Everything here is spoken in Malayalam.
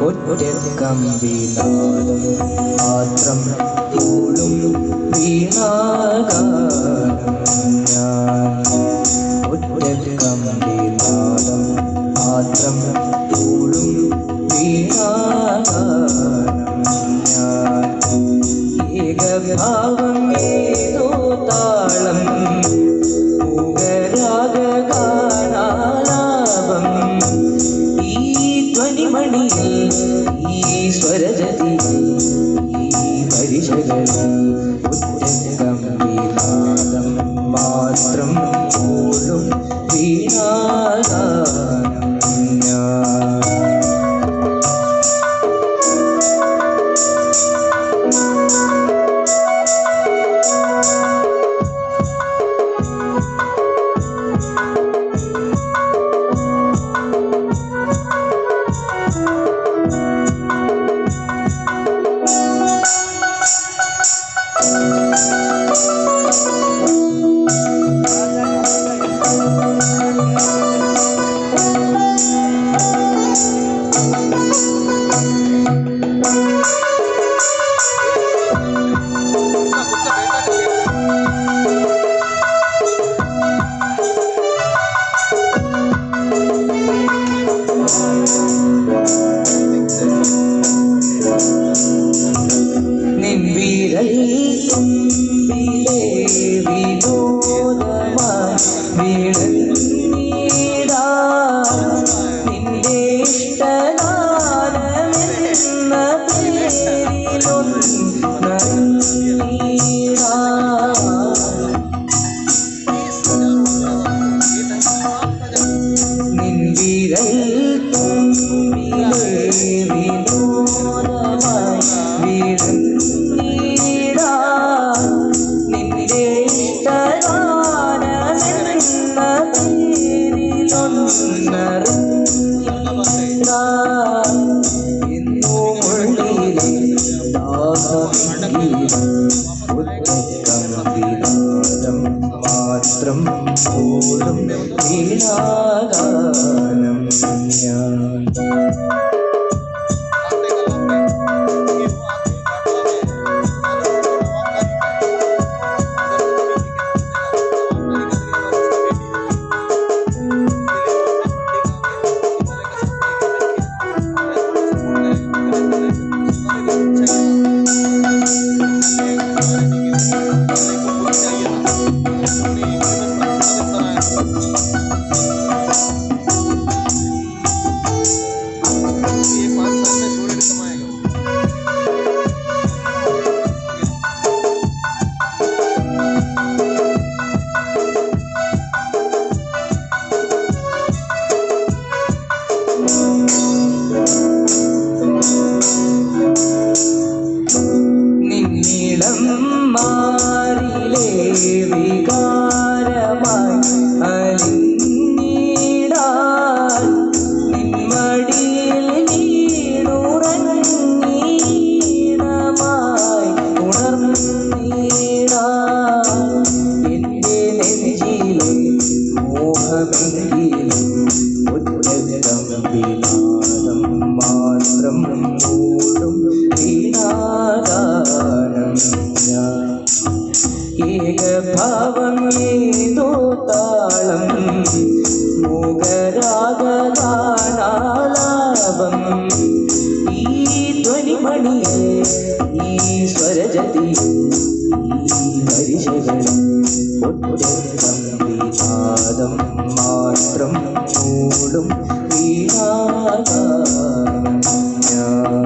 ഒറ്റക്കമ്പിനാദം മാത്രം പോലും വീണാഗാനം ഞാൻ. ഒറ്റക്കമ്പിനാദം മാത്രം പോലും വീണാഗാനം ഞാൻ. ഏകഭാവം ഏതോ താളം മൂകരാഗാനാലാപം ഈ ധ്വനിമണിയിൽ ഈ സ്വരജതിയിൽ ഈ പരിശകളിൽ ഒറ്റക്കമ്പിനാദം മാത്രം പോലും വീണാഗാനം ഞാൻ. നിൻവിരൽ തുമ്പിലെ വിനോദമായി വീണീടാ നിന്റെ ഇഷ്ടഗാനമെന്ന പേരിലൊന്നീടാ. നിൻവിരൽ തുമ്പിലെ വിനോദമായി വീണീടാ നിന്റെ ഇഷ്ടഗാനമെന്ന പേരിലൊന്നീടാ. എന്നും ഉള്ളിലെ ദാഹമെങ്കിലും ഒറ്റക്കമ്പിനാദം മാത്രം പോലും വീണാഗാനം ഞാൻ. നിന്നിളം മാറിലെ വികാരമായി അലിഞ്ഞിടാൻ നിന്മടിയിൽ വീണുറങ്ങീണമായി ഉണർന്നിടാൻ. എൻ്റെ നെഞ്ചിലെ മോഹമെങ്കിലും ഒറ്റക്കമ്പിനാദം മാത്രം പോലും വീണാഗാനം ഞാൻ. ഏകഭാവം ഏതോ താളം മൂകരാഗാനാലാപം ഈ ധ്വനിമണിയിൽ ഈ സ്വരജതിയിൽ ഈ പരിശകളിൽ ഒറ്റക്കമ്പിനാദം മാത്രം പോലും വീണാഗാനം ഞാൻ.